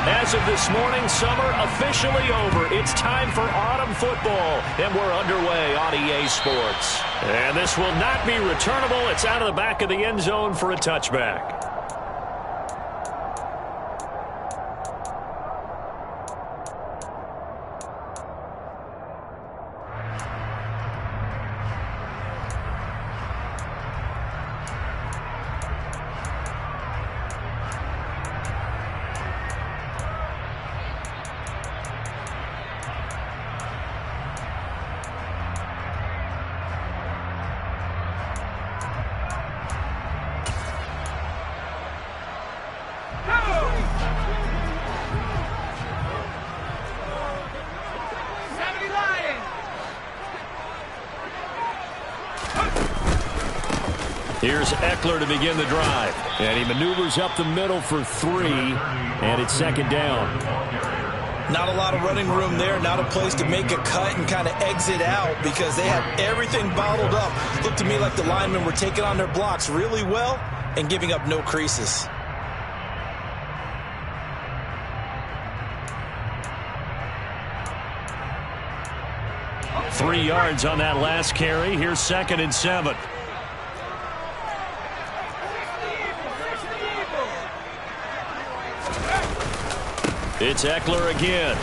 As of this morning, summer officially over. It's time for autumn football, and we're underway on EA Sports. And this will not be returnable. It's out of the back of the end zone for a touchback. Here's Eckler to begin the drive. And he maneuvers up the middle for 3, and it's second down. Not a lot of running room there, not a place to make a cut and kind of exit out because they have everything bottled up. Looked to me like the linemen were taking on their blocks really well and giving up no creases. Three yards on that last carry. Here's 2nd and 7. It's Eckler again.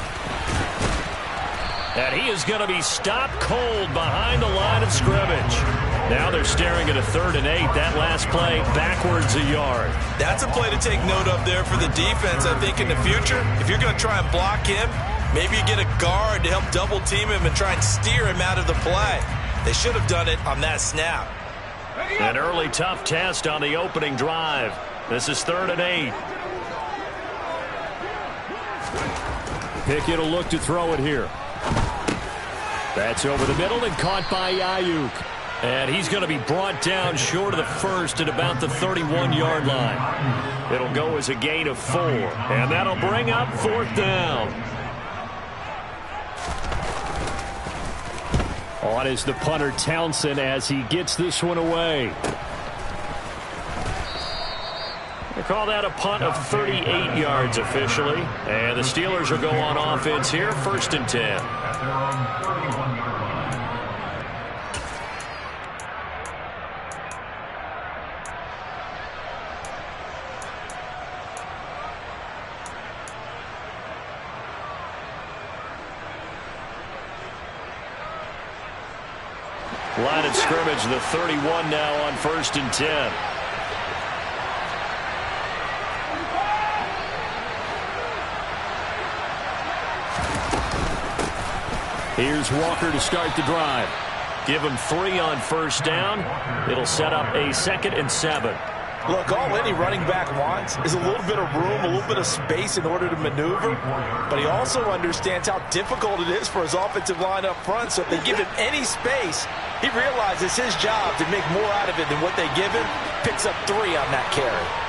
And he is going to be stopped cold behind the line of scrimmage. Now they're staring at a 3rd and 8. That last play backwards a yard. That's a play to take note of there for the defense, I think, in the future. If you're going to try and block him, maybe you get a guard to help double team him and try and steer him out of the play. They should have done it on that snap. An early tough test on the opening drive. This is 3rd and 8. Pickett will look to throw it here. That's over the middle and caught by Ayuk. And he's going to be brought down short of the first at about the 31-yard line. It'll go as a gain of 4. And that'll bring up 4th down. On is the punter Townsend as he gets this one away. They call that a punt of 38 yards officially. And the Steelers will go on offense here, 1st and 10. Line of scrimmage, the 31 now on 1st and 10. Here's Walker to start the drive. Give him 3 on 1st down. It'll set up a 2nd and 7. Look, all any running back wants is a little bit of room, a little bit of space in order to maneuver. But he also understands how difficult it is for his offensive line up front. So if they give him any space, he realizes his job to make more out of it than what they give him. Picks up 3 on that carry.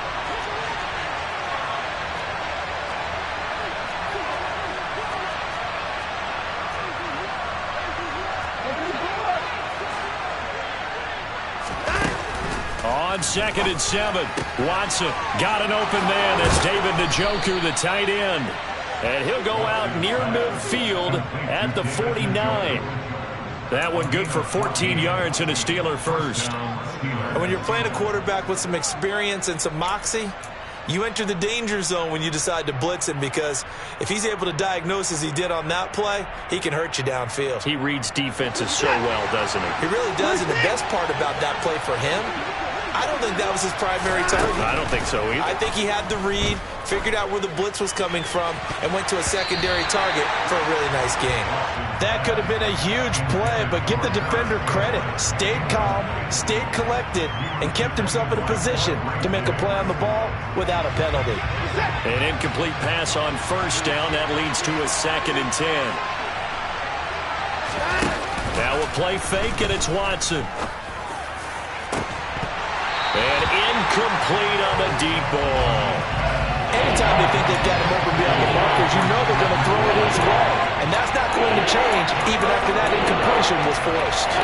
On 2nd and 7, Watson got an open man. That's David Njoku, the tight end. And he'll go out near midfield at the 49. That one good for 14 yards and a Steeler first. And when you're playing a quarterback with some experience and some moxie, you enter the danger zone when you decide to blitz him, because if he's able to diagnose as he did on that play, he can hurt you downfield. He reads defenses so well, doesn't he? He really does, and the best part about that play for him, I don't think that was his primary target. I don't think so either. I think he had the read, figured out where the blitz was coming from, and went to a secondary target for a really nice game. That could have been a huge play, but give the defender credit. Stayed calm, stayed collected, and kept himself in a position to make a play on the ball without a penalty. An incomplete pass on 1st down. That leads to a 2nd and 10. Now a play fake, and it's Watson. And incomplete on the deep ball. Anytime they think they've got him open beyond the markers, you know they're going to throw it his way. And that's not going to change even after that incompletion was forced.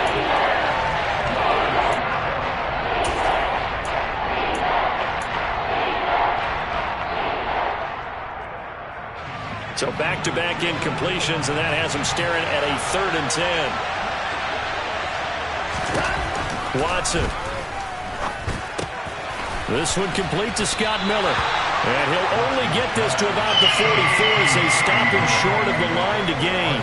So back-to-back incompletions, and that has him staring at a 3rd and 10. Watson. This one complete to Scott Miller. And he'll only get this to about the 44 as they stop him short of the line to gain.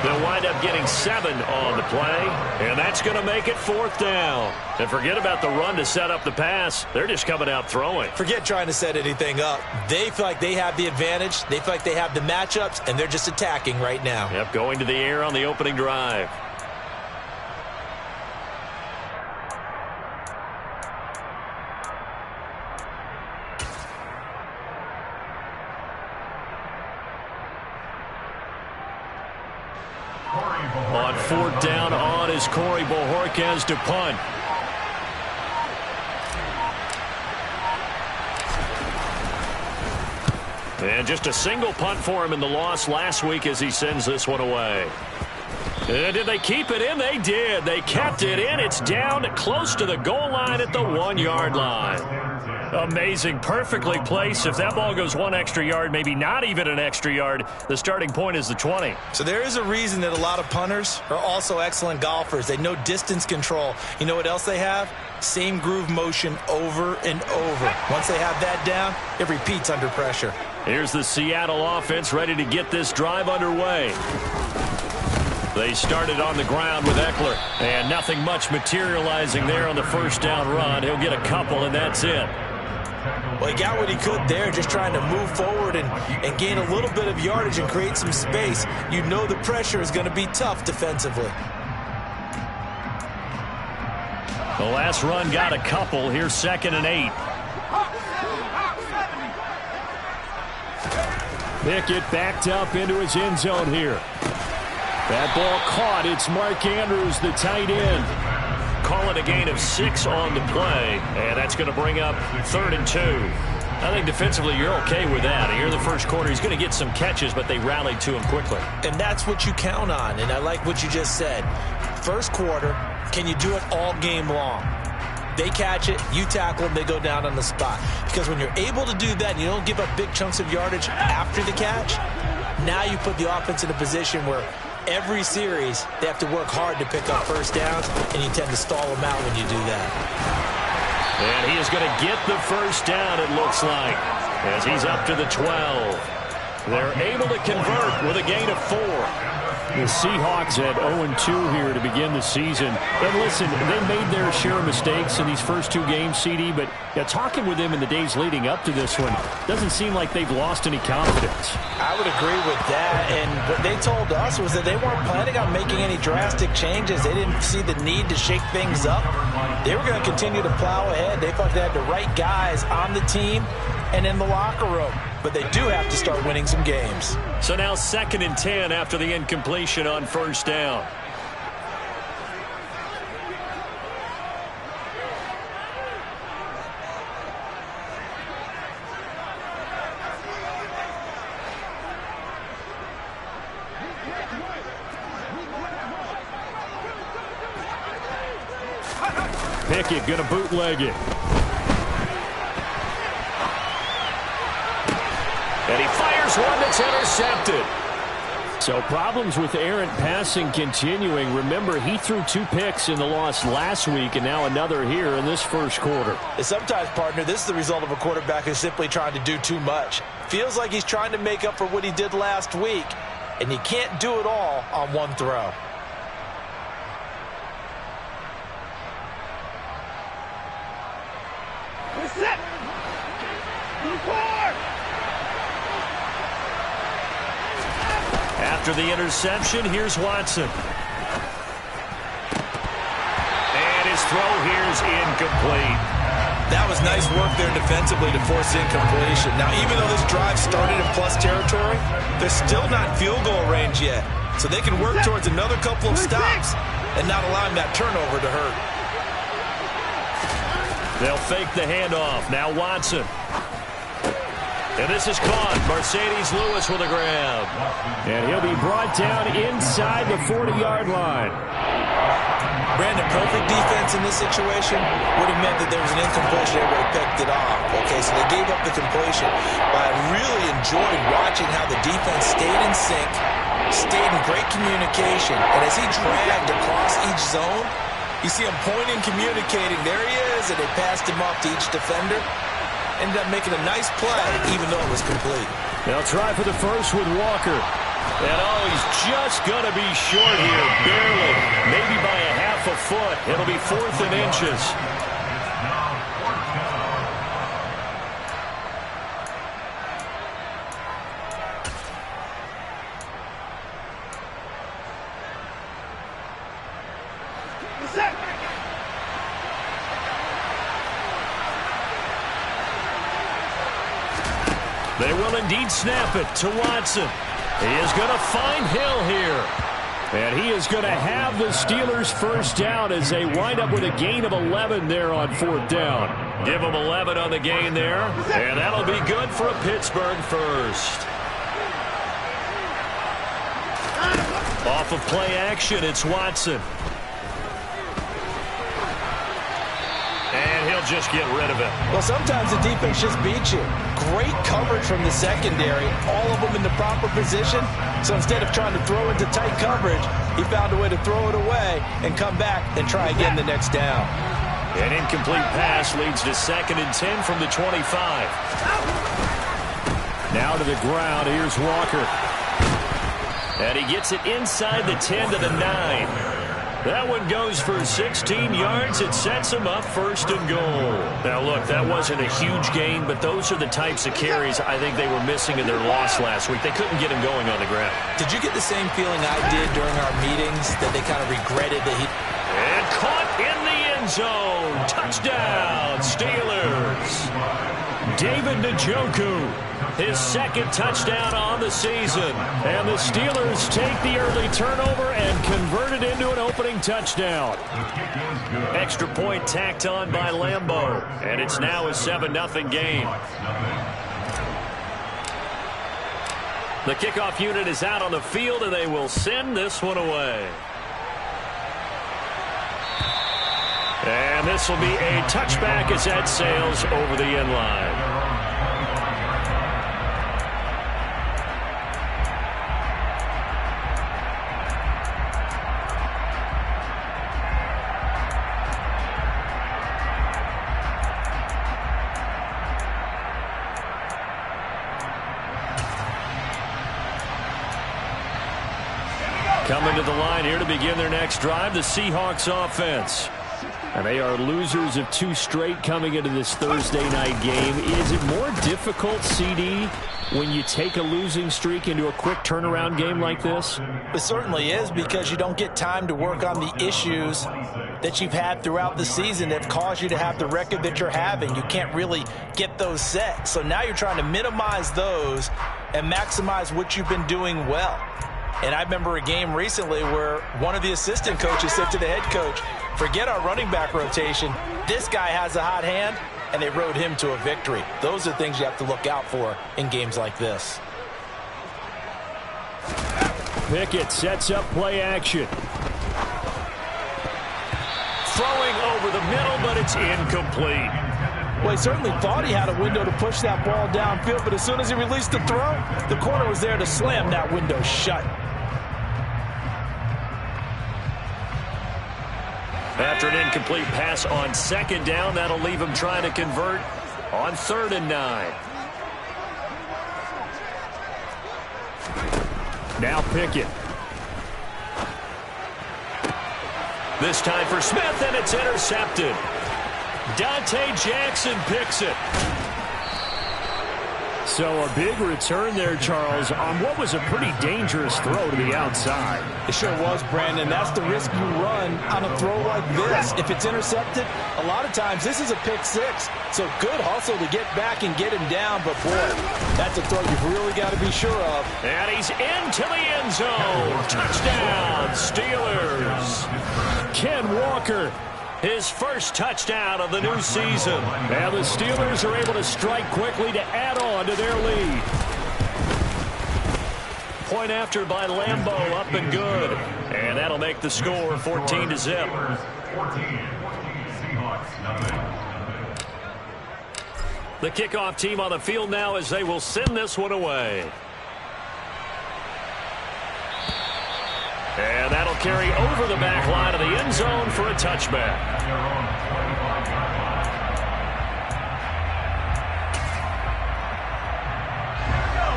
They'll wind up getting 7 on the play, and that's going to make it 4th down. And forget about the run to set up the pass. They're just coming out throwing. Forget trying to set anything up. They feel like they have the advantage. They feel like they have the matchups, and they're just attacking right now. Yep, going to the air on the opening drive. On 4th down, on is Corey Bojorquez to punt. And just a single punt for him in the loss last week as he sends this one away. And did they keep it in? They did. They kept it in. It's down close to the goal line at the 1-yard line. Amazing. Perfectly placed. If that ball goes 1 extra yard, maybe not even an extra yard, the starting point is the 20. So there is a reason that a lot of punters are also excellent golfers. They know distance control. You know what else they have? Same groove motion over and over. Once they have that down, it repeats under pressure. Here's the Seattle offense ready to get this drive underway. They started on the ground with Eckler, and nothing much materializing there on the 1st down run. He'll get a couple, and that's it. Well, he got what he could there, just trying to move forward and gain a little bit of yardage and create some space. You know the pressure is going to be tough defensively. The last run got a couple. Here's 2nd and 8. Pickett backed up into his end zone here. That ball caught. It's Mark Andrews, the tight end. Call it a gain of 6 on the play, and that's going to bring up 3rd and 2. I think defensively you're okay with that. Here in the first quarter, he's going to get some catches, but they rallied to him quickly. And that's what you count on, and I like what you just said. First quarter, can you do it all game long? They catch it, you tackle them, they go down on the spot. Because when you're able to do that and you don't give up big chunks of yardage after the catch, now you put the offense in a position where every series they have to work hard to pick up 1st downs, and you tend to stall them out when you do that. And he is going to get the 1st down, it looks like, as he's up to the 12. They're able to convert with a gain of 4. The Seahawks at 0-2 here to begin the season. And listen, they made their share of mistakes in these first 2 games, CD, but talking with them in the days leading up to this one, doesn't seem like they've lost any confidence. I would agree with that, and what they told us was that they weren't planning on making any drastic changes. They didn't see the need to shake things up. They were going to continue to plow ahead. They thought they had the right guys on the team and in the locker room. But they do have to start winning some games. So now 2nd and 10 after the incompletion on 1st down. Pickett going to bootleg it. And he fires one that's intercepted. So problems with errant passing continuing. Remember, he threw 2 picks in the loss last week, and now another here in this first quarter. And sometimes, partner, this is the result of a quarterback who's simply trying to do too much. Feels like he's trying to make up for what he did last week, and he can't do it all on one throw. After the interception, here's Watson. And his throw here's incomplete. That was nice work there defensively to force incompletion. Now, even though this drive started in plus territory, they're still not field goal range yet. So they can work towards another couple of stops and not allowing that turnover to hurt. They'll fake the handoff. Now Watson. And this is caught. Mercedes Lewis with a grab. And he'll be brought down inside the 40-yard line. Brandon, perfect defense in this situation would have meant that there was an incompletion. They would have picked it off. Okay, so they gave up the completion. But I really enjoyed watching how the defense stayed in sync, stayed in great communication. And as he dragged across each zone, you see him pointing, communicating. There he is, and they passed him off to each defender. Ended up making a nice play, even though it was complete. They'll try for the first with Walker. And oh, he's just going to be short here, barely. Maybe by a half a foot. It'll be 4th and inches. They will indeed snap it to Watson. He is going to find Hill here. And he is going to have the Steelers first down as they wind up with a gain of 11 there on 4th down. Give them 11 on the gain there. And that'll be good for a Pittsburgh first. Off of play action, it's Watson. And he'll just get rid of it. Well, sometimes the defense just beats you. Great coverage from the secondary, all of them in the proper position. So instead of trying to throw into tight coverage, he found a way to throw it away and come back and try again the next down. An incomplete pass leads to 2nd and 10 from the 25. Now to the ground. Here's Walker. And he gets it inside the 10 to the 9. That one goes for 16 yards. It sets him up 1st and goal. Now, look, that wasn't a huge gain, but those are the types of carries I think they were missing in their loss last week. They couldn't get him going on the ground. Did you get the same feeling I did during our meetings, that they kind of regretted that he... And caught in the end zone. Touchdown, Steelers. David Njoku, his 2nd touchdown on the season. And the Steelers take the early turnover and convert it into an opening touchdown. Extra point tacked on by Lambeau. And it's now a 7-0 game. The kickoff unit is out on the field, and they will send this one away. And this will be a touchback as that sails over the end line. Coming to the line here to begin their next drive, the Seahawks offense. And they are losers of 2 straight coming into this Thursday night game. Is it more difficult, CD, when you take a losing streak into a quick turnaround game like this? It certainly is, because you don't get time to work on the issues that you've had throughout the season that have caused you to have the record that you're having. You can't really get those set. So now you're trying to minimize those and maximize what you've been doing well. And I remember a game recently where one of the assistant coaches said to the head coach, forget our running back rotation. This guy has a hot hand, and they rode him to a victory. Those are things you have to look out for in games like this. Pickett sets up play action. Throwing over the middle, but it's incomplete. Well, he certainly thought he had a window to push that ball downfield, but as soon as he released the throw, the corner was there to slam that window shut. After an incomplete pass on 2nd down, that'll leave him trying to convert on 3rd and 9. Now Pickett. This time for Smith, and it's intercepted. Dante Jackson picks it. So a big return there, Charles, on what was a pretty dangerous throw to the outside. It sure was, Brandon. That's the risk you run on a throw like this. If it's intercepted, a lot of times this is a pick 6. So good hustle to get back and get him down. But, boy, that's a throw you've really got to be sure of. And he's into the end zone. Touchdown, Steelers. Ken Walker His first touchdown of the new season. And the Steelers are able to strike quickly to add on to their lead. Point after by Lambeau, up and good. And that'll make the score 14-0. The kickoff team on the field now as they will send this one away. And that'll carry over the back line of the end zone for a touchback.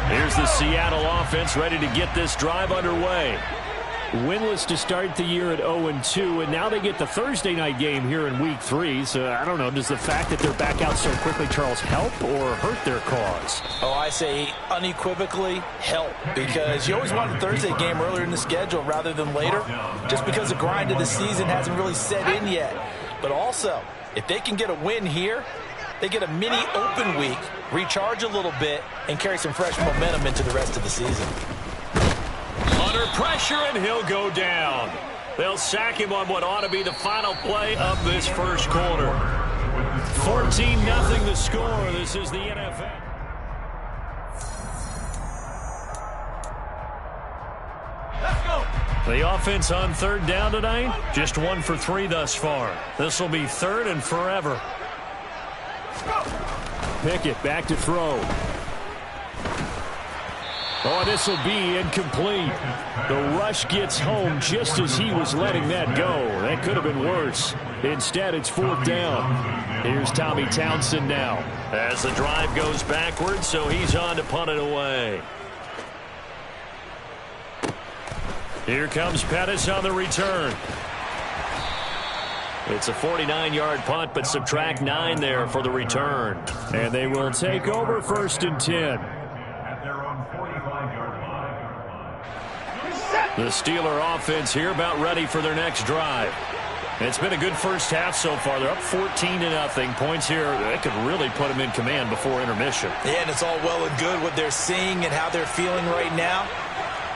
Here's the Seattle offense ready to get this drive underway. Winless to start the year at 0-2, and now they get the Thursday night game here in Week 3. So, I don't know, does the fact that they're back out so quickly, Charles, help or hurt their cause? Oh, I say unequivocally help, because you always want the Thursday game earlier in the schedule rather than later, just because the grind of the season hasn't really set in yet. But also, if they can get a win here, they get a mini open week, recharge a little bit, and carry some fresh momentum into the rest of the season. Under pressure, and he'll go down. They'll sack him on what ought to be the final play of this first quarter. 14-0 the score. This is the NFL. Let's go. The offense on third down tonight, just 1 for 3 thus far. This will be third and forever. Pickett back to throw. Oh, this will be incomplete. The rush gets home just as he was letting that go. That could have been worse. Instead, it's 4th down. Here's Tommy Townsend now. As the drive goes backwards, so he's on to punt it away. Here comes Pettis on the return. It's a 49-yard punt, but subtract 9 there for the return. And they will take over 1st and 10. The Steeler offense here about ready for their next drive. It's been a good first half so far. They're up 14-0. Points here that could really put them in command before intermission. Yeah, and it's all well and good what they're seeing and how they're feeling right now.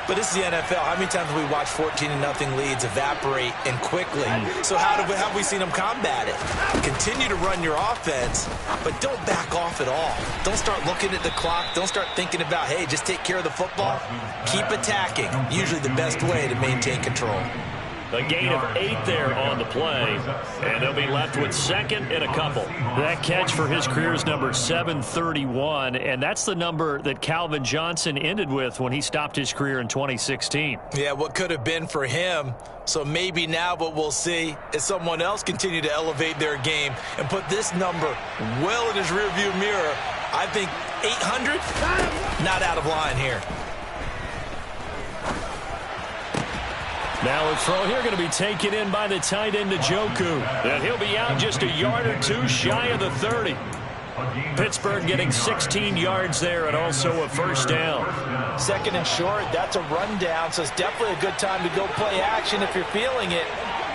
But this is the NFL. How many times have we watched 14-0 leads evaporate and quickly? So how have we seen them combat it? Continue to run your offense, but don't back off at all. Don't start looking at the clock. Don't start thinking about, hey, just take care of the football. Keep attacking. Usually the best way to maintain control. A gain of 8 there on the play, and they'll be left with 2nd and a couple. That catch for his career is number 731, and that's the number that Calvin Johnson ended with when he stopped his career in 2016. Yeah, what could have been for him. So maybe now what we'll see is someone else continue to elevate their game and put this number well in his rearview mirror. I think 800, not out of line here. Now a throw here going to be taken in by the tight end Njoku. And he'll be out just a yard or 2 shy of the 30. Pittsburgh getting 16 yards there and also a 1st down. 2nd and short, that's a rundown, so it's definitely a good time to go play action if you're feeling it.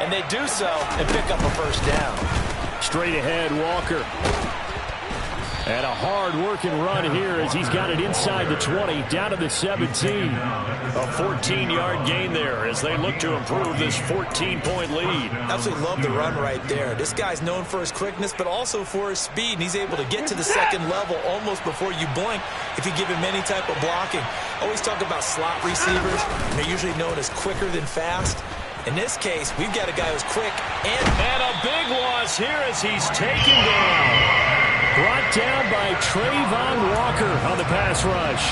And they do so and pick up a 1st down. Straight ahead, Walker. And a hard-working run here as he's got it inside the 20, down to the 17. A 14-yard gain there as they look to improve this 14-point lead. Absolutely love the run right there. This guy's known for his quickness, but also for his speed. And he's able to get to the 2nd level almost before you blink if you give him any type of blocking. Always talk about slot receivers, and they're usually known as quicker than fast. In this case, we've got a guy who's quick and a big loss here as he's taken down. Brought down by Trayvon Walker on the pass rush.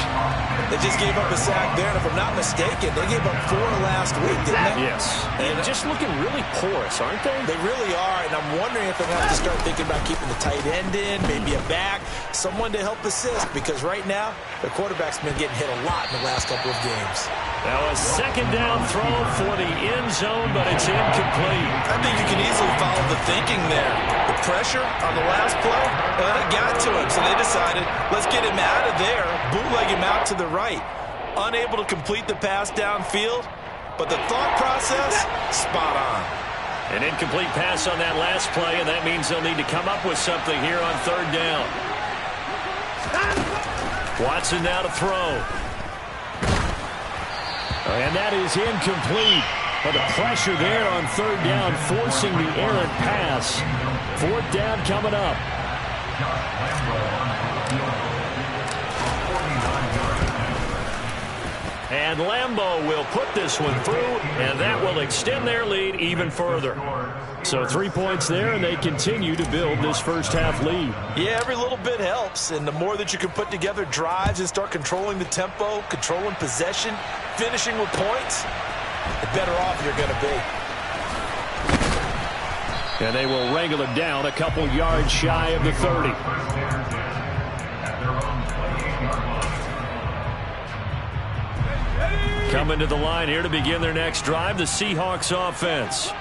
They just gave up a sack there, and if I'm not mistaken, they gave up 4 last week, didn't they? Yes. And just looking really porous, aren't they? They really are, and I'm wondering if they're going to have to start thinking about keeping the tight end in, maybe a back, someone to help assist, because right now, their quarterback's been getting hit a lot in the last couple of games. Now a 2nd down throw for the end zone, but it's incomplete. I think you can easily follow the thinking there. The pressure on the last play, got to him, so they decided, let's get him out of there, bootleg him out to the right. Unable to complete the pass downfield, but the thought process, spot on. An incomplete pass on that last play, and that means they'll need to come up with something here on 3rd down. Watson now to throw. And that is incomplete. But the pressure there on third down, forcing the errant pass. Fourth down coming up. And Lambeau will put this one through, and that will extend their lead even further. So 3 points there, and they continue to build this first half lead. Yeah, every little bit helps, and the more that you can put together drives and start controlling the tempo, controlling possession, finishing with points, the better off you're going to be. And they will wrangle it down a couple yards shy of the 30. Coming to the line here to begin their next drive, the Seahawks offense.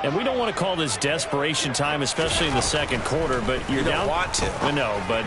And we don't want to call this desperation time, especially in the second quarter, but you're down. You don't want to. No, but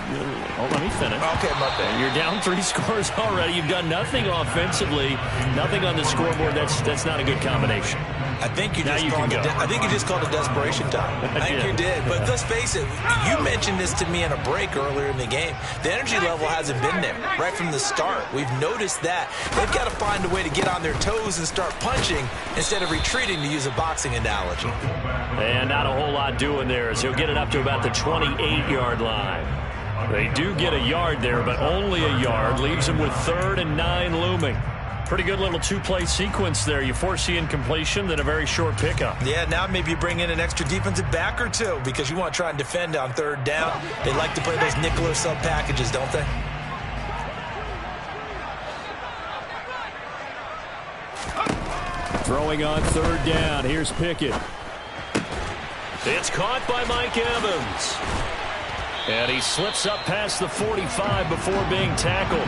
let me finish. Okay, my bad. You're down 3 scores already. You've done nothing offensively, nothing on the scoreboard. That's not a good combination. I think you just called it desperation time. I think you did. But let's face it, you mentioned this to me in a break earlier in the game. The energy level hasn't been there right from the start. We've noticed that. They've got to find a way to get on their toes and start punching instead of retreating, to use a boxing analogy. And not a whole lot doing there, as he'll get it up to about the 28-yard line. They do get a yard there, but only a yard. Leaves them with 3rd and 9 looming. Pretty good little two-play sequence there. You force the incompletion, then a very short pickup. Yeah, now maybe you bring in an extra defensive back or two because you want to try and defend on 3rd down. They like to play those nickel or sub packages, don't they? Throwing on 3rd down. Here's Pickett. It's caught by Mike Evans. And he slips up past the 45 before being tackled.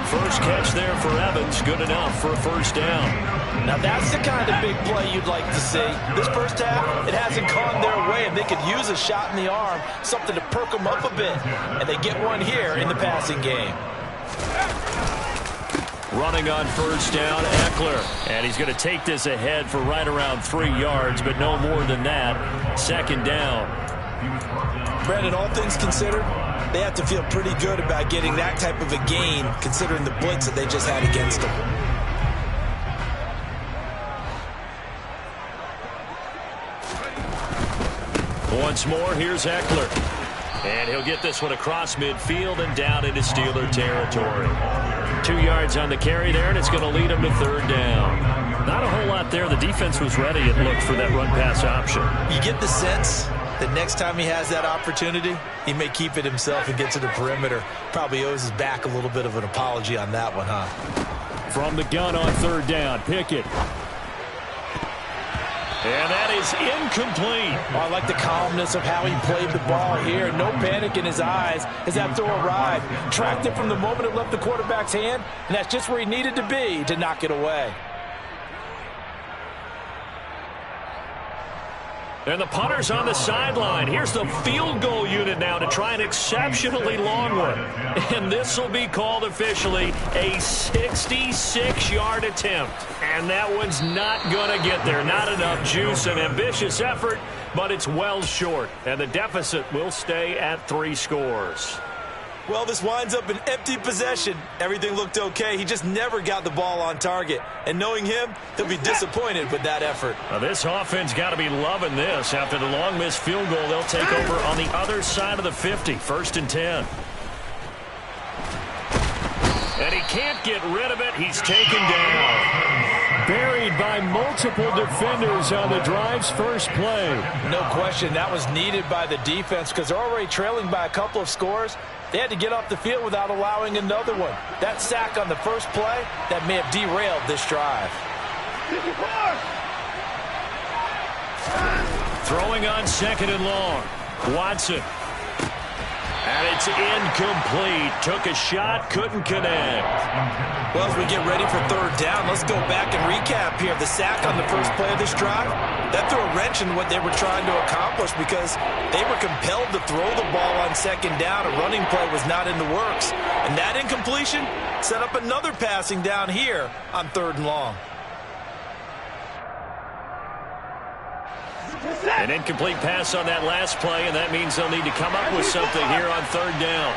First catch there for Evans. Good enough for a first down. Now that's the kind of big play you'd like to see. This first half, it hasn't gone their way, and they could use a shot in the arm, something to perk them up a bit. And they get one here in the passing game. Running on first down, Eckler. And he's going to take this ahead for right around 3 yards, but no more than that. Second down. Brandon, all things considered, they have to feel pretty good about getting that type of a gain, considering the blitz that they just had against them. Once more, here's Eckler. And he'll get this one across midfield and down into Steeler territory. 2 yards on the carry there, and it's going to lead him to 3rd down. Not a whole lot there. The defense was ready, it looked, for that run-pass option. You get the sense that next time he has that opportunity, he may keep it himself and get to the perimeter. Probably owes his back a little bit of an apology on that one, huh? From the gun on 3rd down, Pickett. And that is incomplete. Oh, I like the calmness of how he played the ball here. No panic in his eyes as that throw arrived. Tracked it from the moment it left the quarterback's hand, and that's just where he needed to be to knock it away. And the punter's on the sideline. Here's the field goal unit now to try an exceptionally long one. And this will be called officially a 66-yard attempt. And that one's not going to get there. Not enough juice. An ambitious effort, but it's well short. And the deficit will stay at 3 scores. Well, this winds up an empty possession. Everything looked okay. He just never got the ball on target. And knowing him, he'll be disappointed with that effort. Now, this offense got to be loving this. After the long missed field goal, they'll take over on the other side of the 50. 1st and 10. And he can't get rid of it. He's taken down. Buried by multiple defenders on the drive's first play. No question, that was needed by the defense because they're already trailing by a couple of scores. They had to get off the field without allowing another one. That sack on the first play, that may have derailed this drive. Throwing on 2nd and long. Watson. And it's incomplete. Took a shot, couldn't connect. Well, as we get ready for 3rd down, let's go back and recap here. The sack on the first play of this drive, that threw a wrench in what they were trying to accomplish because they were compelled to throw the ball on 2nd down. A running play was not in the works. And that incompletion set up another passing down here on 3rd and long. An incomplete pass on that last play, and that means they'll need to come up with something here on 3rd down.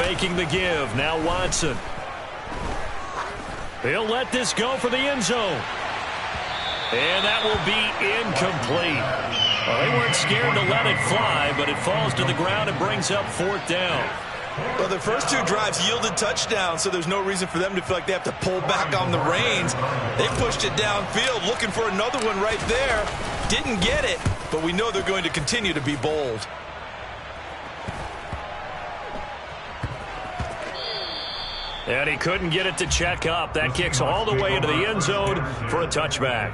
taking the give. Now Watson. He'll let this go for the end zone. And that will be incomplete. Well, they weren't scared to let it fly, but it falls to the ground and brings up 4th down. Well, the first 2 drives yielded touchdowns, so there's no reason for them to feel like they have to pull back on the reins. They pushed it downfield, looking for another one right there. Didn't get it, but we know they're going to continue to be bold. And he couldn't get it to check up. That kicks all the way into the end zone for a touchback.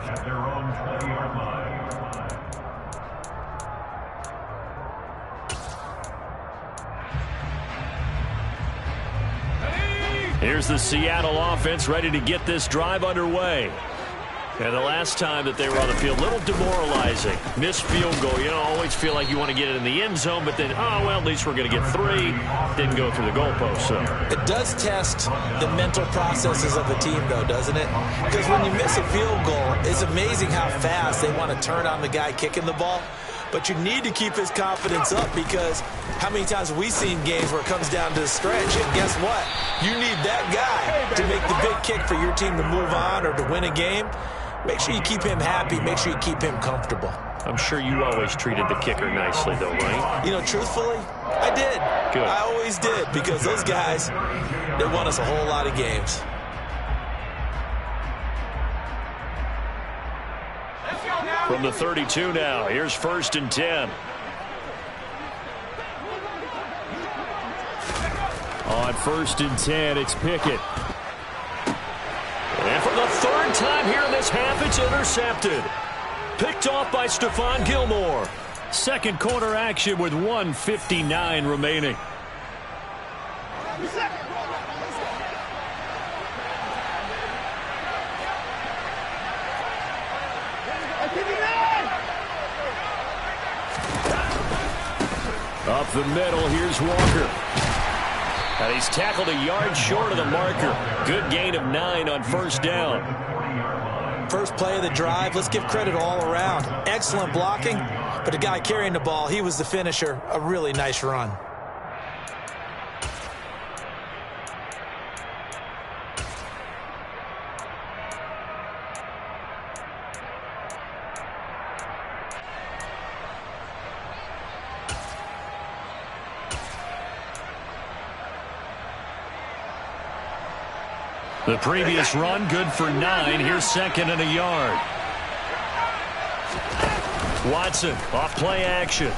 Here's the Seattle offense ready to get this drive underway. And the last time that they were on the field, a little demoralizing. Missed field goal. You know, always feel like you want to get it in the end zone, but then, oh, well, at least we're going to get 3. Didn't go through the goalpost, so. It does test the mental processes of the team, though, doesn't it? Because when you miss a field goal, it's amazing how fast they want to turn on the guy kicking the ball. But you need to keep his confidence up, because how many times have we seen games where it comes down to the stretch, and guess what? You need that guy to make the big kick for your team to move on or to win a game. Make sure you keep him happy. Make sure you keep him comfortable. I'm sure you always treated the kicker nicely, though, right? You know, truthfully, I did. Good. I always did, because those guys, they won us a whole lot of games. From the 32 now, here's 1st and 10. On 1st and 10, it's Pickett. And for the 3rd time here in this half, it's intercepted. Picked off by Stephon Gilmore. Second quarter action with 1:59 remaining. Up the middle, here's Walker. And he's tackled a yard short of the marker. Good gain of 9 on 1st down. First play of the drive, let's give credit all around. Excellent blocking, but the guy carrying the ball, he was the finisher. A really nice run. The previous run, good for 9. Here's 2nd and a yard. Watson, off play action.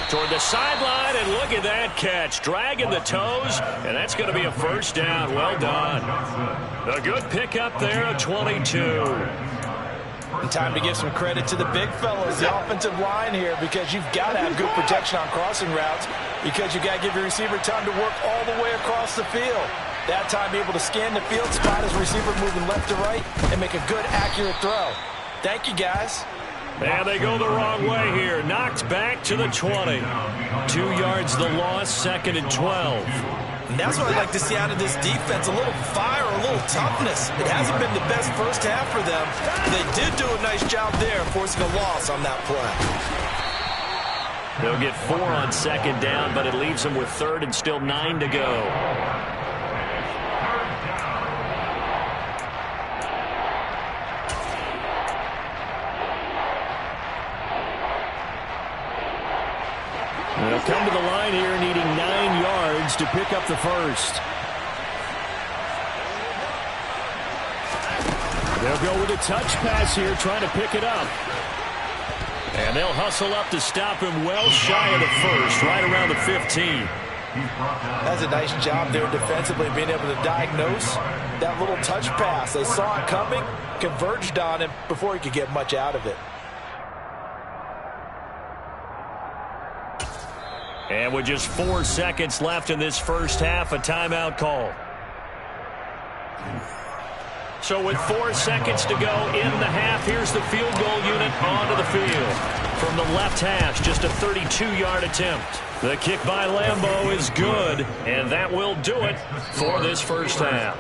Toward the sideline, and look at that catch. Dragging the toes, and that's going to be a 1st down. Well done. A good pickup there, a 22. And time to give some credit to the big fellas, the offensive line here, because you've got to have good protection on crossing routes, because you've got to give your receiver time to work all the way across the field. That time, be able to scan the field, spot his receiver moving left to right, and make a good, accurate throw. Thank you, guys. And they go the wrong way here. Knocked back to the 20. 2 yards the loss, 2nd and 12. And that's what I'd like to see out of this defense, a little fire, a little toughness. It hasn't been the best first half for them. They did do a nice job there, forcing a loss on that play. They'll get 4 on 2nd down, but it leaves them with 3rd and still 9 to go. They'll come to the line here needing 9 yards to pick up the first. They'll go with a touch pass here, trying to pick it up. And they'll hustle up to stop him well shy of the first, right around the 15. That's a nice job there defensively, being able to diagnose that little touch pass. They saw it coming, converged on him before he could get much out of it. And with just 4 seconds left in this first half, a timeout call. So with 4 seconds to go in the half, here's the field goal unit onto the field. From the left hash, just a 32-yard attempt. The kick by Lambeau is good, and that will do it for this first half.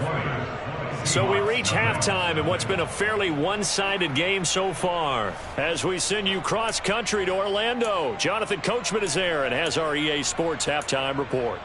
So we reach halftime in what's been a fairly one-sided game so far. As we send you cross-country to Orlando, Jonathan Coachman is there and has our EA Sports halftime report.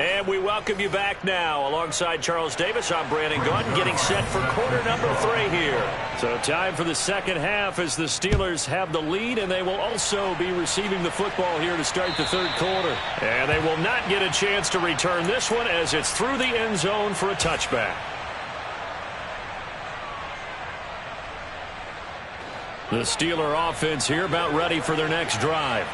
And we welcome you back now. Alongside Charles Davis, I'm Brandon Gaudin, getting set for quarter number 3 here. So time for the second half as the Steelers have the lead, and they will also be receiving the football here to start the third quarter. And they will not get a chance to return this one as it's through the end zone for a touchback. The Steeler offense here about ready for their next drive.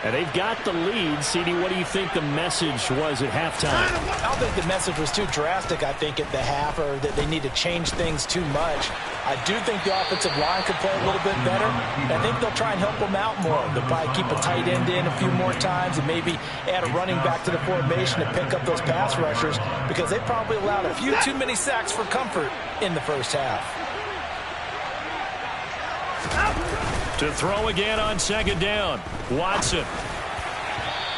And they've got the lead. CD, what do you think the message was at halftime? I don't think the message was too drastic, I think, at the half, or that they need to change things too much. I do think the offensive line could play a little bit better. I think they'll try and help them out more. They'll probably keep a tight end in a few more times and maybe add a running back to the formation to pick up those pass rushers, because they probably allowed a few too many sacks for comfort in the first half. To throw again on second down, Watson.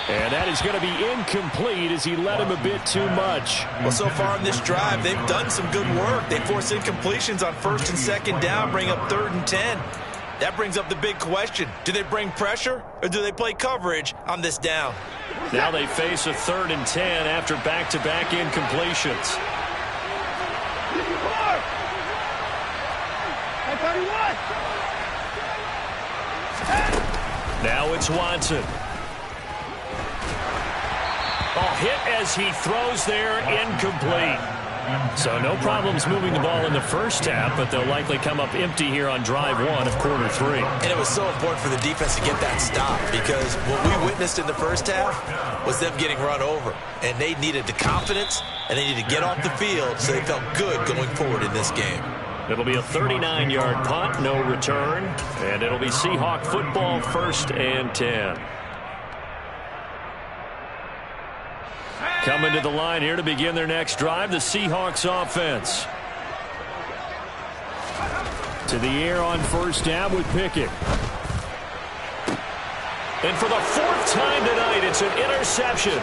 And that is going to be incomplete as he led him a bit too much. Well, so far in this drive, they've done some good work. They force incompletions on first and second down, bring up 3rd and 10. That brings up the big question. Do they bring pressure or do they play coverage on this down? Now they face a 3rd and 10 after back-to-back incompletions. Now it's Watson. Oh, hit as he throws there, incomplete. So no problems moving the ball in the first half, but they'll likely come up empty here on drive 1 of quarter 3. And it was so important for the defense to get that stop, because what we witnessed in the first half was them getting run over. And they needed the confidence, and they needed to get off the field so they felt good going forward in this game. It'll be a 39-yard punt, no return, and it'll be Seahawk football, 1st and 10. Coming to the line here to begin their next drive, the Seahawks offense. To the air on first down with Pickett. And for the 4th time tonight, it's an interception.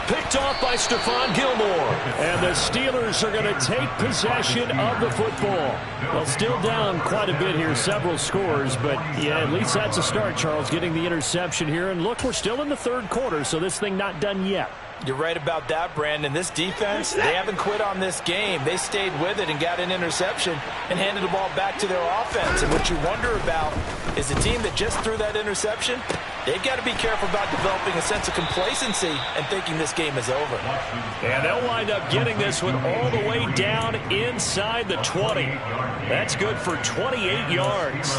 Picked off by Stephon Gilmore. And the Steelers are going to take possession of the football. Well, still down quite a bit here, several scores, but yeah, at least that's a start, Charles, getting the interception here. And look, we're still in the third quarter, so this thing not done yet. You're right about that, Brandon. This defense, they haven't quit on this game. They stayed with it and got an interception and handed the ball back to their offense. And what you wonder about is the team that just threw that interception, they've got to be careful about developing a sense of complacency and thinking this game is over. And they'll wind up getting this one all the way down inside the 20. That's good for 28 yards.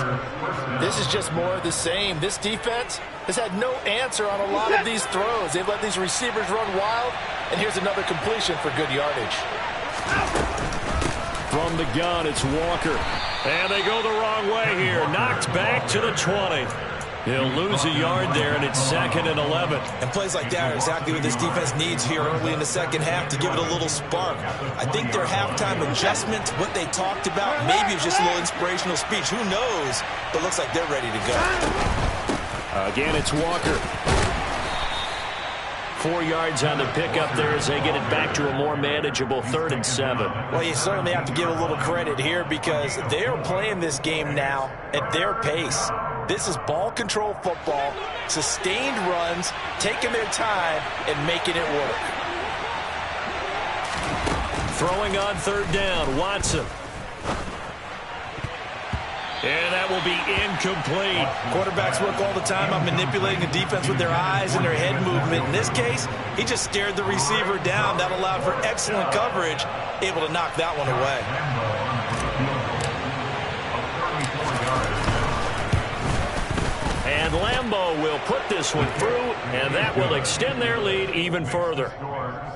This is just more of the same. This defense has had no answer on a lot of these throws. They've let these receivers run wild, and here's another completion for good yardage. From the gun, it's Walker. And they go the wrong way here. Knocked back to the 20. He'll lose a yard there, and it's 2nd and 11. And plays like that are exactly what this defense needs here early in the second half to give it a little spark. I think their halftime adjustment, what they talked about, maybe it's just a little inspirational speech. Who knows? But looks like they're ready to go. Again, it's Walker. 4 yards on the pickup there as they get it back to a more manageable 3rd and 7. Well, you certainly have to give a little credit here because they are playing this game now at their pace. This is ball control football, sustained runs, taking their time and making it work. Throwing on 3rd down, Watson. And that will be incomplete. Quarterbacks work all the time on manipulating a defense with their eyes and their head movement. In this case, he just stared the receiver down. That allowed for excellent coverage, able to knock that one away. Lambo will put this one through, and that will extend their lead even further.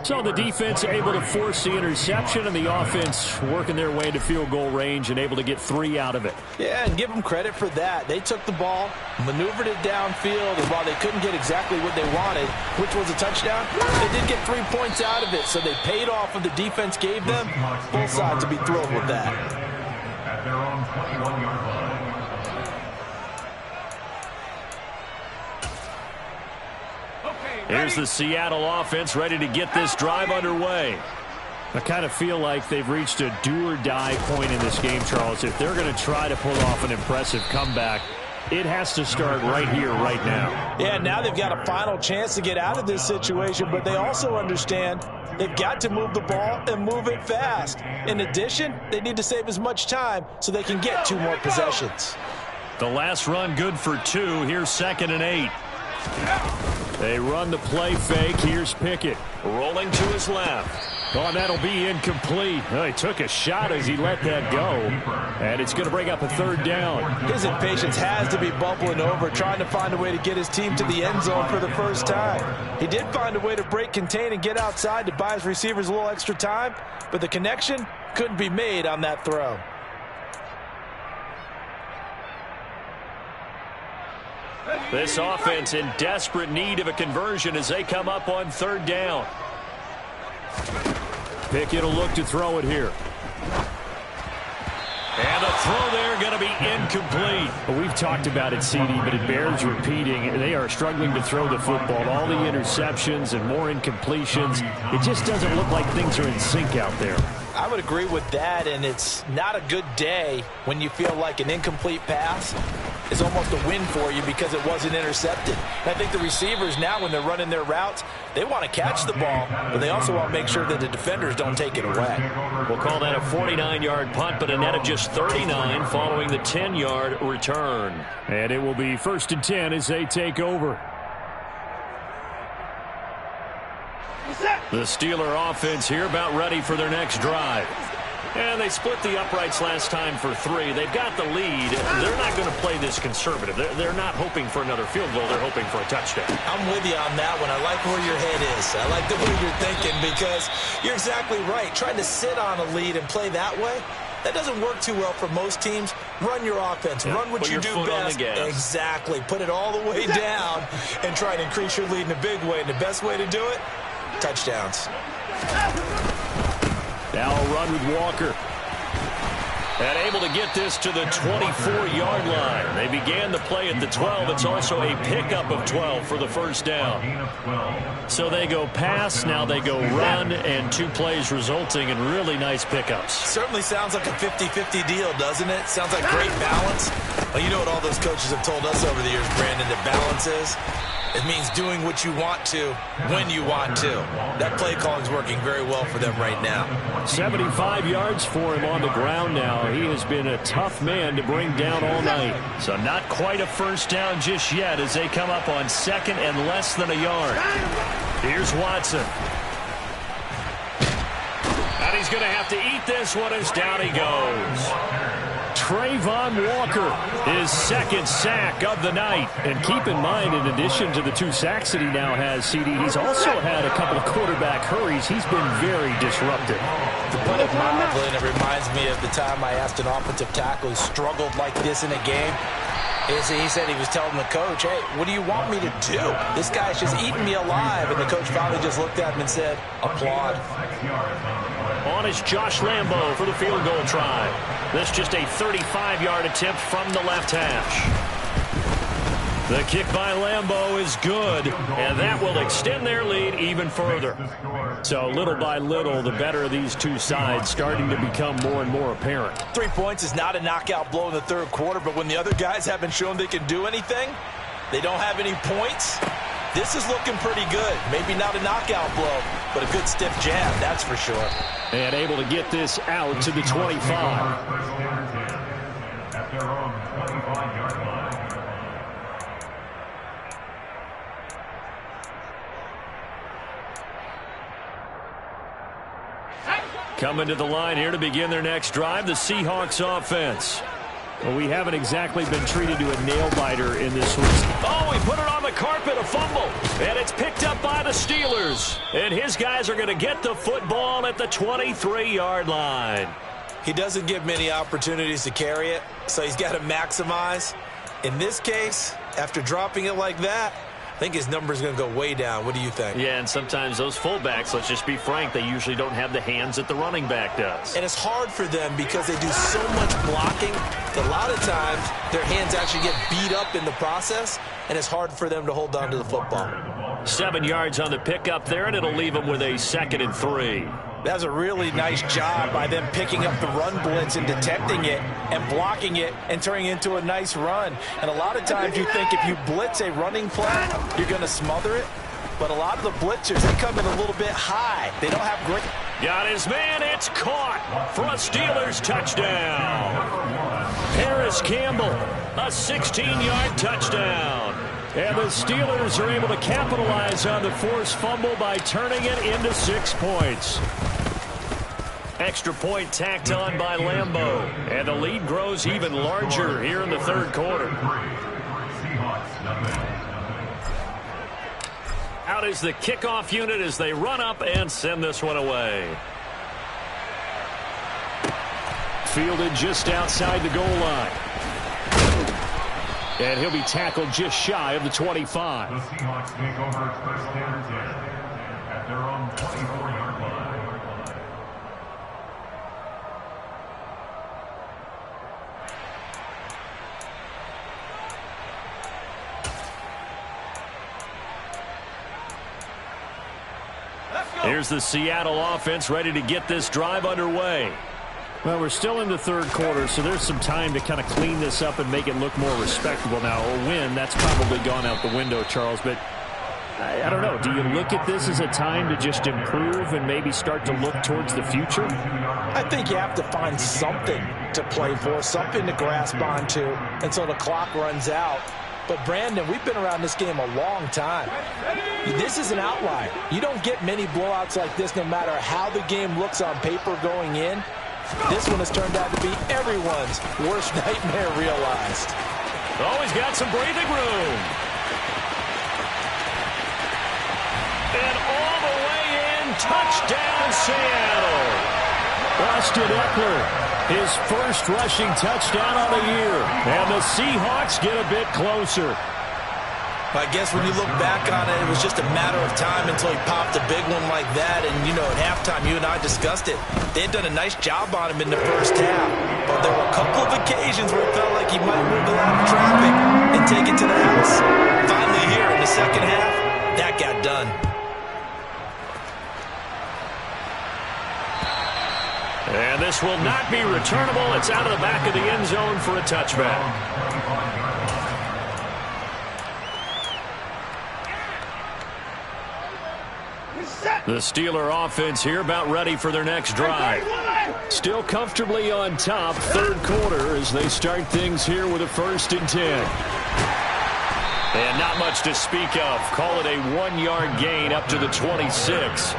So the defense able to force the interception, and the offense working their way into field goal range and able to get 3 out of it. Yeah, and give them credit for that. They took the ball, maneuvered it downfield, and while they couldn't get exactly what they wanted, which was a touchdown, they did get 3 points out of it, so they paid off what the defense gave them. Both sides to be thrilled with that. At their own 21-yard line. Here's the Seattle offense ready to get this drive underway. I kind of feel like they've reached a do-or-die point in this game, Charles. If they're going to try to pull off an impressive comeback, it has to start right here, right now. Yeah, now they've got a final chance to get out of this situation, but they also understand they've got to move the ball and move it fast. In addition, they need to save as much time so they can get 2 more possessions. The last run good for 2. Here's 2nd and 8. They run the play fake. Here's Pickett. Rolling to his left. Oh, and that'll be incomplete. Oh, he took a shot as he let that go. And it's going to bring up a 3rd down. His impatience has to be bubbling over, trying to find a way to get his team to the end zone for the first time. He did find a way to break contain and get outside to buy his receivers a little extra time, but the connection couldn't be made on that throw. This offense in desperate need of a conversion as they come up on 3rd down. Pickett will look to throw it here. And the throw there going to be incomplete. Well, we've talked about it, CD, but it bears repeating. They are struggling to throw the football. All the interceptions and more incompletions. It just doesn't look like things are in sync out there. I would agree with that, and it's not a good day when you feel like an incomplete pass is almost a win for you because it wasn't intercepted. And I think the receivers now, when they're running their routes, they want to catch the ball, but they also want to make sure that the defenders don't take it away. We'll call that a 49-yard punt, but a net of just 39 following the 10-yard return. And it will be 1st and 10 as they take over. The Steeler offense here about ready for their next drive. And they split the uprights last time for 3. They've got the lead. They're not going to play this conservative. They're not hoping for another field goal. They're hoping for a touchdown. I'm with you on that one. I like where your head is. I like the way you're thinking because you're exactly right. Trying to sit on a lead and play that way, that doesn't work too well for most teams. Run your offense. Yeah, run what you do best. Exactly. Put it all the way down and try to increase your lead in a big way. And the best way to do it, touchdowns. Now a run with Walker. And able to get this to the 24-yard line. They began the play at the 12. It's also a pickup of 12 for the 1st down. So they go pass, now they go run, and 2 plays resulting in really nice pickups. Certainly sounds like a 50-50 deal, doesn't it? Sounds like great balance. Well, you know what all those coaches have told us over the years, Brandon, that balance is? It means doing what you want to when you want to. That play calling is working very well for them right now. 75 yards for him on the ground now. He has been a tough man to bring down all night. So not quite a 1st down just yet as they come up on 2nd and less than a yard. Here's Watson. And he's going to have to eat this one as down he goes. Trayvon Walker, his 2nd sack of the night. And keep in mind, in addition to the 2 sacks that he now has, CD, he's also had a couple of quarterback hurries. He's been very disruptive. To put it mildly, and it reminds me of the time I asked an offensive tackle who struggled like this in a game. He said he was telling the coach, hey, what do you want me to do? This guy's just eating me alive. And the coach finally just looked at him and said, applaud. On is Josh Lambo for the field goal try. This just a 35-yard attempt from the left hash. The kick by Lambo is good, and that will extend their lead even further. So little by little, the better of these 2 sides starting to become more and more apparent. 3 points is not a knockout blow in the 3rd quarter, but when the other guys haven't shown they can do anything, they don't have any points, this is looking pretty good. Maybe not a knockout blow, but a good stiff jab, that's for sure. And able to get this out to the 25. At their own 25-yard line. Coming to the line here to begin their next drive, the Seahawks offense. Well, we haven't exactly been treated to a nail-biter in this one. Oh, he put it on the carpet, a fumble. And it's picked up by the Steelers. And his guys are going to get the football at the 23-yard line. He doesn't get many opportunities to carry it, so he's got to maximize. In this case, after dropping it like that, I think his number is going to go way down. What do you think? Yeah, and sometimes those fullbacks, let's just be frank, they usually don't have the hands that the running back does. And it's hard for them because they do so much blocking that a lot of times their hands actually get beat up in the process, and it's hard for them to hold on to the football. 7 yards on the pickup there, and it'll leave them with a 2nd and 3. That was a really nice job by them picking up the run blitz and detecting it and blocking it and turning it into a nice run. And a lot of times you think if you blitz a running play, you're going to smother it. But a lot of the blitzers, they come in a little bit high. They don't have great... Got his man. It's caught for a Steelers touchdown. Harris Campbell, a 16-yard touchdown. And the Steelers are able to capitalize on the forced fumble by turning it into 6 points. Extra point tacked on by Lambeau. And the lead grows even larger here in the 3rd quarter. Out is the kickoff unit as they run up and send this one away. Fielded just outside the goal line. And he'll be tackled just shy of the 25. The Seahawks take over first and 10 at their own 24-yard line. Here's the Seattle offense ready to get this drive underway. Well, we're still in the 3rd quarter, so there's some time to kind of clean this up and make it look more respectable. Now, a win, that's probably gone out the window, Charles, but I don't know. Do you look at this as a time to just improve and maybe start to look towards the future? I think you have to find something to play for, something to grasp onto until the clock runs out. But, Brandon, we've been around this game a long time. This is an outlier. You don't get many blowouts like this no matter how the game looks on paper going in. This one has turned out to be everyone's worst nightmare realized. Oh, he's got some breathing room. And all the way in, touchdown Seattle. Austin Eckler, his first rushing touchdown on the year. And the Seahawks get a bit closer. I guess when you look back on it, it was just a matter of time until he popped a big one like that. And, you know, at halftime, you and I discussed it. They had done a nice job on him in the first half. But there were a couple of occasions where it felt like he might wiggle out of traffic and take it to the house. Finally here in the second half, that got done. And this will not be returnable. It's out of the back of the end zone for a touchback. The Steeler offense here about ready for their next drive. Still comfortably on top, 3rd quarter as they start things here with a 1st and 10. And not much to speak of. Call it a 1-yard gain up to the 26.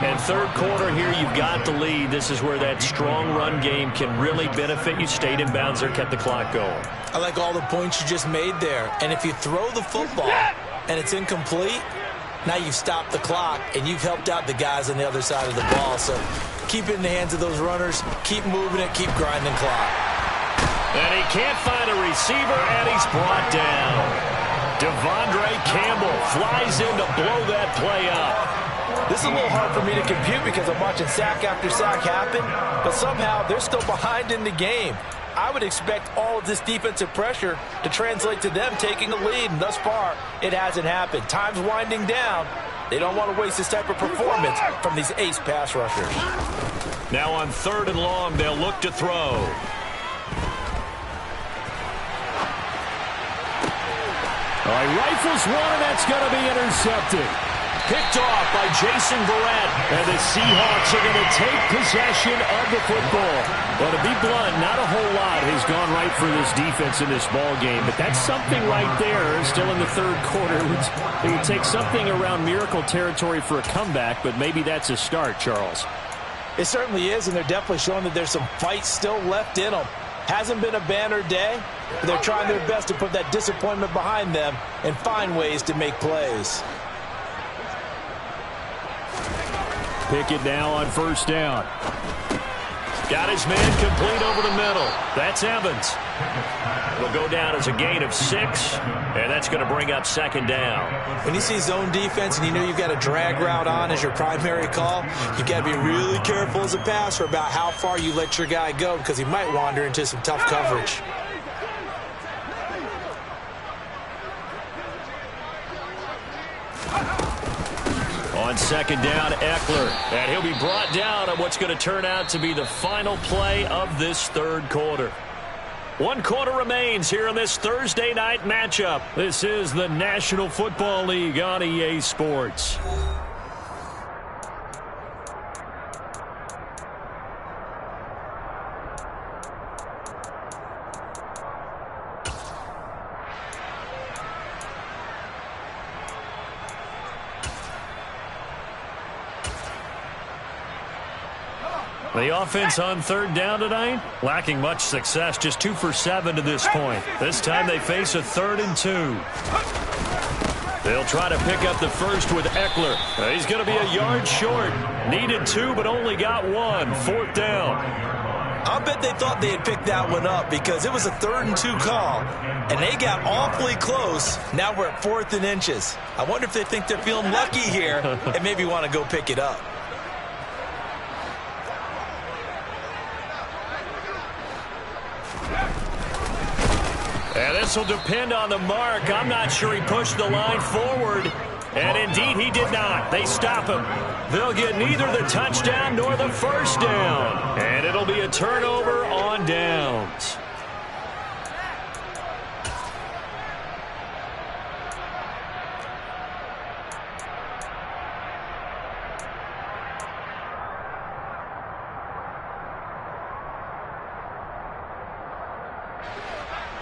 And 3rd quarter here, you've got the lead. This is where that strong run game can really benefit you. Stayed in bounds there, kept the clock going. I like all the points you just made there. And if you throw the football and it's incomplete, now you've stopped the clock, and you've helped out the guys on the other side of the ball. So keep it in the hands of those runners. Keep moving it. Keep grinding clock. And he can't find a receiver, and he's brought down. Devondre Campbell flies in to blow that play up. This is a little hard for me to compute because I'm watching sack after sack happen, but somehow they're still behind in the game. I would expect all of this defensive pressure to translate to them taking the lead, and thus far, it hasn't happened. Time's winding down. They don't want to waste this type of performance from these ace pass rushers. Now on 3rd and long, they'll look to throw. All right, rifles one, and that's going to be intercepted. Picked off by Jason Verrett. And the Seahawks are going to take possession of the football. Well, to be blunt, not a whole lot has gone right for this defense in this ball game, but that's something right there. Still in the 3rd quarter. It would take something around miracle territory for a comeback, but maybe that's a start, Charles. It certainly is, and they're definitely showing that there's some fight still left in them. Hasn't been a banner day, but they're trying their best to put that disappointment behind them and find ways to make plays. Pickett now on first down. Got his man complete over the middle. That's Evans. It'll go down as a gain of 6, and that's going to bring up second down. When you see zone defense and you know you've got a drag route on as your primary call, you've got to be really careful as a passer about how far you let your guy go because he might wander into some tough coverage. On second down, Eckler. And he'll be brought down on what's going to turn out to be the final play of this third quarter. 1 quarter remains here in this Thursday night matchup. This is the National Football League on EA Sports. The offense on third down tonight, lacking much success, just 2 for 7 to this point. This time they face a 3rd and 2. They'll try to pick up the first with Eckler. He's going to be a yard short. Needed 2, but only got 1. 4th down. I'll bet they thought they had picked that one up because it was a 3rd and 2 call, and they got awfully close. Now we're at 4th and inches. I wonder if they think they're feeling lucky here and maybe want to go pick it up. And this will depend on the mark. I'm not sure he pushed the line forward. And indeed, he did not. They stop him. They'll get neither the touchdown nor the first down. And it'll be a turnover on downs.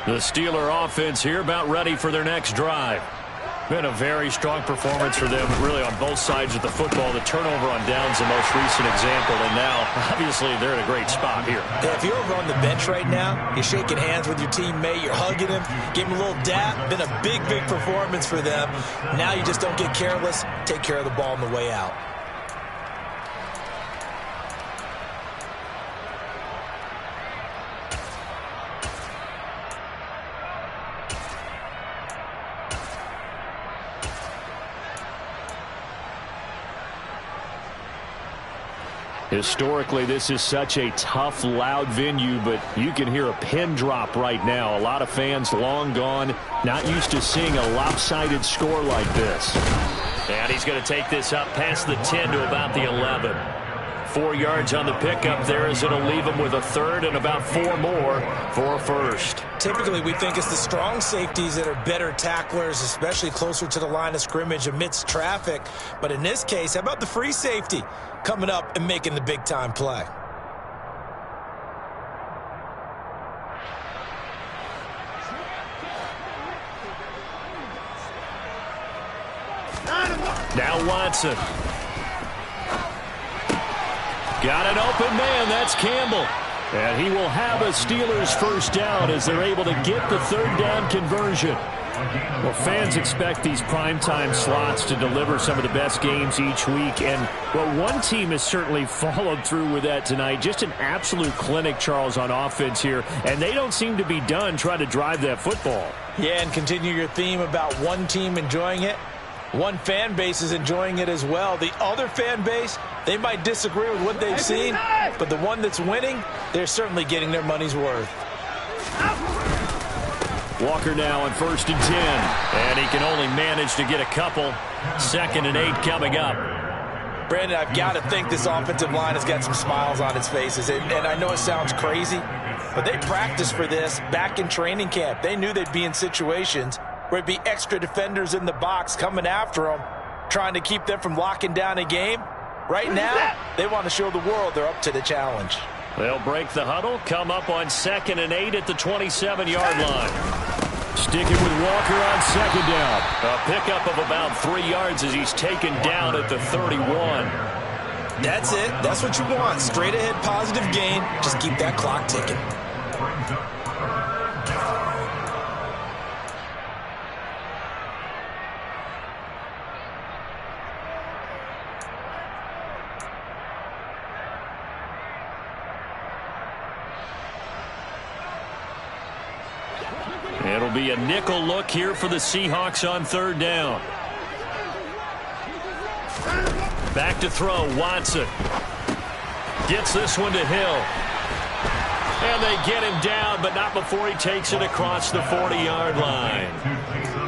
The Steeler offense here about ready for their next drive. Been a very strong performance for them, really on both sides of the football. The turnover on downs, the most recent example, and now, obviously, they're in a great spot here. Yeah, if you're over on the bench right now, you're shaking hands with your teammate, you're hugging him, give him a little dap. Been a big, big performance for them. Now you just don't get careless. Take care of the ball on the way out. Historically, this is such a tough, loud venue, but you can hear a pin drop right now. A lot of fans long gone, not used to seeing a lopsided score like this. And he's going to take this up past the 10 to about the 11. 4 yards on the pickup there as it'll leave him with a 3rd and about 4 more for a first. Typically, we think it's the strong safeties that are better tacklers, especially closer to the line of scrimmage amidst traffic. But in this case, how about the free safety coming up and making the big-time play? Now Watson. Got an open man. That's Campbell. And he will have a Steelers first down as they're able to get the 3rd down conversion. Well, fans expect these primetime slots to deliver some of the best games each week. And, well, one team has certainly followed through with that tonight. Just an absolute clinic, Charles, on offense here. And they don't seem to be done trying to drive that football. Yeah, and continue your theme about one team enjoying it. One fan base is enjoying it as well. The other fan base, they might disagree with what they've seen, but the one that's winning, they're certainly getting their money's worth. Walker now on 1st and 10, and he can only manage to get a couple. 2nd and 8 coming up. Brandon, I've got to think this offensive line has got some smiles on its faces, and I know it sounds crazy, but they practiced for this back in training camp. They knew they'd be in situations where it'd be extra defenders in the box coming after them, trying to keep them from locking down a game. Right now, they want to show the world they're up to the challenge. They'll break the huddle, come up on 2nd and 8 at the 27-yard line. Sticking with Walker on 2nd down. A pickup of about 3 yards as he's taken down at the 31. That's it. That's what you want. Straight ahead positive gain. Just keep that clock ticking. brings up third down. It'll be a nickel look here for the Seahawks on third down. Back to throw, Watson. Gets this one to Hill. And they get him down, but not before he takes it across the 40-yard line.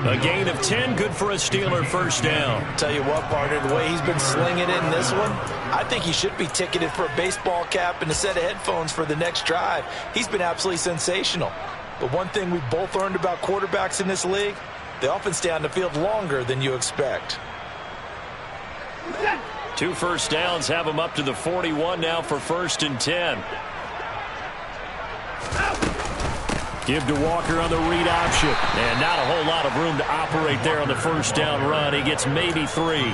A gain of 10, good for a Steeler first down. Tell you what, partner, the way he's been slinging it in this one, I think he should be ticketed for a baseball cap and a set of headphones for the next drive. He's been absolutely sensational. But one thing we've both learned about quarterbacks in this league, they often stay on the field longer than you expect. 2 first downs have him up to the 41 now for 1st and 10. Give to Walker on the read option. And not a whole lot of room to operate there on the first down run. He gets maybe 3.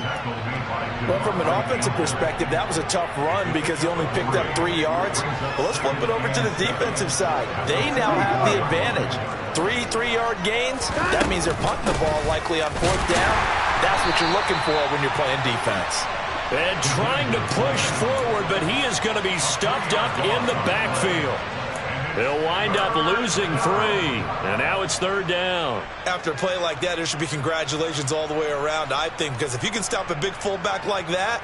Well, from an offensive perspective, that was a tough run because he only picked up 3 yards. Well, let's flip it over to the defensive side. They now have the advantage. 3 3-yard gains, that means they're punting the ball likely on 4th down. That's what you're looking for when you're playing defense. And trying to push forward, but he is going to be stuffed up in the backfield. They'll wind up losing 3. And now it's 3rd down. After a play like that, there should be congratulations all the way around, I think, because if you can stop a big fullback like that,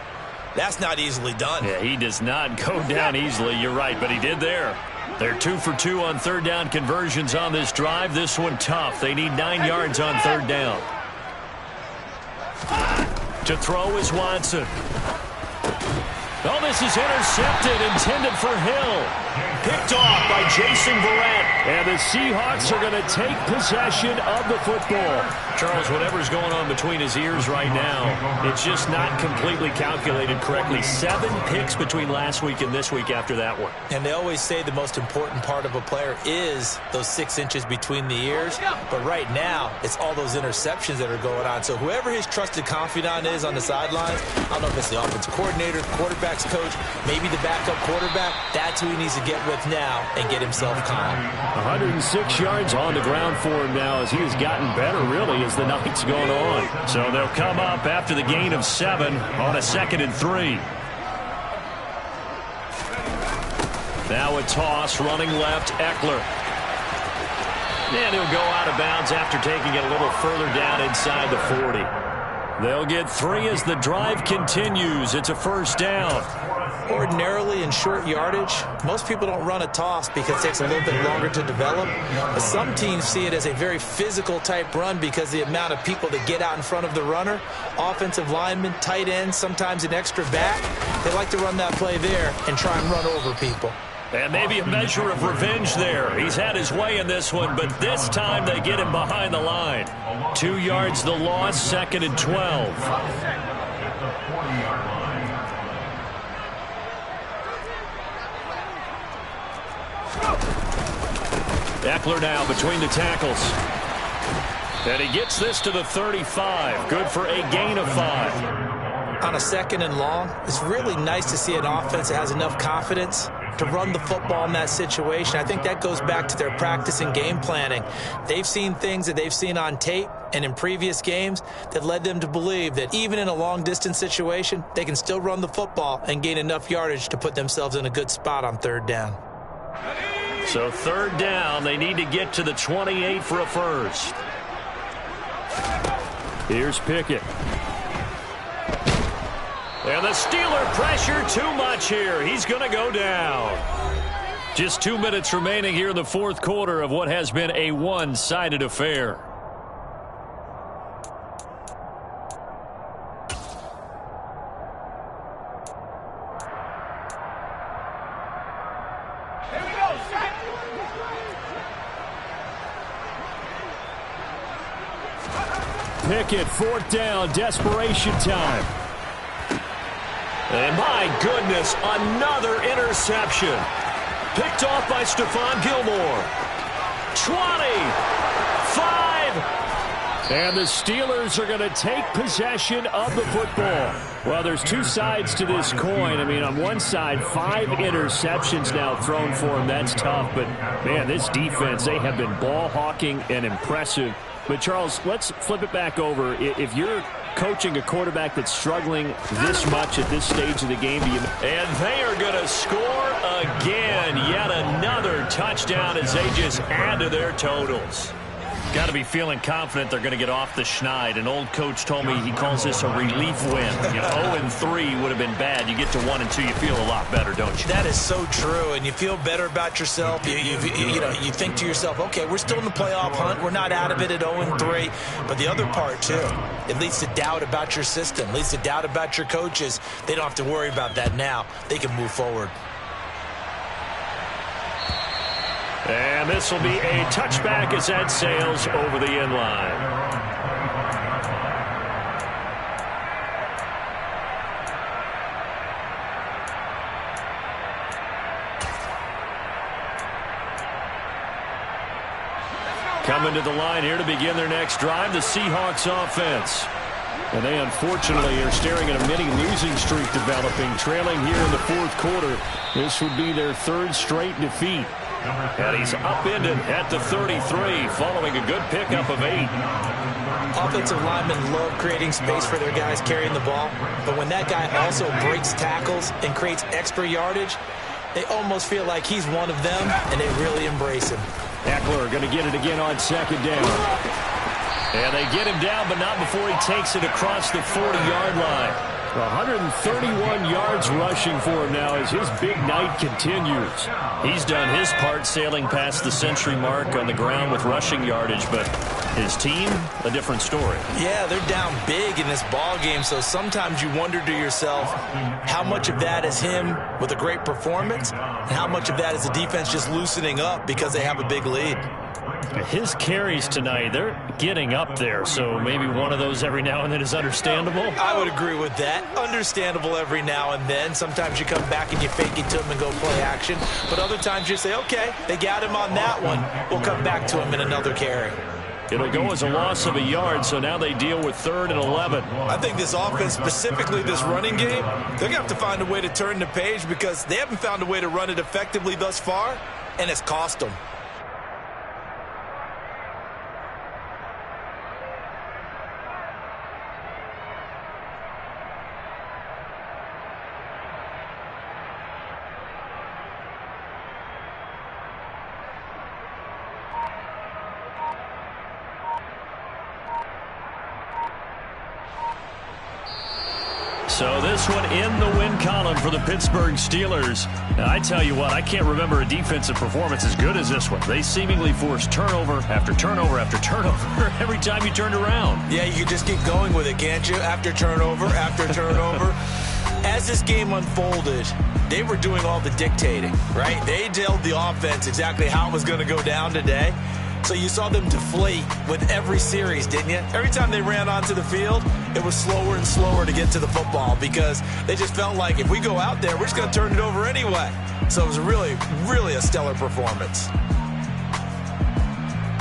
that's not easily done. Yeah, he does not go down easily. You're right, but he did there. They're 2 for 2 on 3rd down conversions on this drive. This one tough. They need 9 yards on 3rd down. To throw is Watson. Oh, this is intercepted, intended for Hill. Picked off by Jason Verrett. And the Seahawks are going to take possession of the football. Charles, whatever's going on between his ears right now, it's just not completely calculated correctly. 7 picks between last week and this week after that one. And they always say the most important part of a player is those 6 inches between the ears. But right now, it's all those interceptions that are going on. So whoever his trusted confidant is on the sidelines, I don't know if it's the offensive coordinator, quarterback's coach, maybe the backup quarterback, that's who he needs to get with now and get himself calm. 106 yards on the ground for him now as he has gotten better, really, as the night's gone on. So they'll come up after the gain of 7 on a 2nd and 3. Now a toss, running left, Eckler. And he'll go out of bounds after taking it a little further down inside the 40. They'll get 3 as the drive continues. It's a first down. Ordinarily in short yardage, most people don't run a toss because it takes a little bit longer to develop. But some teams see it as a very physical type run because the amount of people that get out in front of the runner, offensive linemen, tight ends, sometimes an extra back, they like to run that play there and try and run over people. And maybe a measure of revenge there. He's had his way in this one, but this time they get him behind the line. 2 yards the loss, 2nd and 12. Eckler now between the tackles. And he gets this to the 35. Good for a gain of 5. On a 2nd and long, it's really nice to see an offense that has enough confidence to run the football in that situation. I think that goes back to their practice and game planning. They've seen things that they've seen on tape and in previous games that led them to believe that even in a long-distance situation, they can still run the football and gain enough yardage to put themselves in a good spot on 3rd down. So 3rd down, they need to get to the 28 for a first. Here's Pickett. And the Steeler pressure too much here. He's going to go down. Just 2 minutes remaining here in the 4th quarter of what has been a one-sided affair. Pickett, 4th down, desperation time. And my goodness, another interception. Picked off by Stephon Gilmore. 20, 5, And the Steelers are going to take possession of the football. Well, there's two sides to this coin. I mean, on one side, 5 interceptions now thrown for him. That's tough. But, man, this defense, they have been ball hawking and impressive. But, Charles, let's flip it back over. If you're coaching a quarterback that's struggling this much at this stage of the game, and they are going to score again. Yet another touchdown as they just add to their totals. Got to be feeling confident they're going to get off the schneid. An old coach told me he calls this a relief win. 0-3 would have been bad. You get to 1-2, you feel a lot better, don't you? That is so true, and you feel better about yourself. You think to yourself, okay, we're still in the playoff hunt. We're not out of it at 0-3. But the other part, too, it leads to doubt about your system, leads to doubt about your coaches. They don't have to worry about that now. They can move forward. And this will be a touchback as that sails over the end line. Coming to the line here to begin their next drive, the Seahawks offense. And they unfortunately are staring at a mini losing streak developing, trailing here in the fourth quarter. This would be their 3rd straight defeat. And he's upended at the 33, following a good pickup of 8. Offensive linemen love creating space for their guys carrying the ball, but when that guy also breaks tackles and creates extra yardage, they almost feel like he's one of them, and they really embrace him. Eckler going to get it again on 2nd down. And they get him down, but not before he takes it across the 40-yard line. 131 yards rushing for him now as his big night continues. He's done his part sailing past the century mark on the ground with rushing yardage, but his team, a different story. Yeah, they're down big in this ball game, so sometimes you wonder to yourself how much of that is him with a great performance and how much of that is the defense just loosening up because they have a big lead. His carries tonight, they're getting up there, so maybe one of those every now and then is understandable. I would agree with that. Understandable every now and then. Sometimes you come back and you fake it to him and go play action, but other times you say, okay, they got him on that one. We'll come back to him in another carry. It'll go as a loss of a yard, so now they deal with 3rd and 11. I think this offense, specifically this running game, they're going to have to find a way to turn the page because they haven't found a way to run it effectively thus far, and it's cost them. So this one in the win column for the Pittsburgh Steelers. Now, I tell you what, I can't remember a defensive performance as good as this one. They seemingly forced turnover after turnover after turnover every time you turned around. Yeah, you can just keep going with it, can't you? After turnover, after turnover. As this game unfolded, they were doing all the dictating, right? They told the offense exactly how it was going to go down today. So you saw them deflate with every series, didn't you? Every time they ran onto the field, it was slower and slower to get to the football because they just felt like if we go out there, we're just going to turn it over anyway. So it was really, really a stellar performance.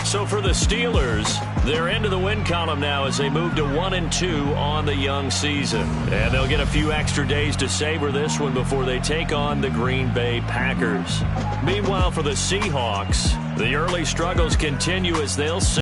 So for the Steelers, they're into the win column now as they move to 1-2 on the young season. And they'll get a few extra days to savor this one before they take on the Green Bay Packers. Meanwhile, for the Seahawks, the early struggles continue as they'll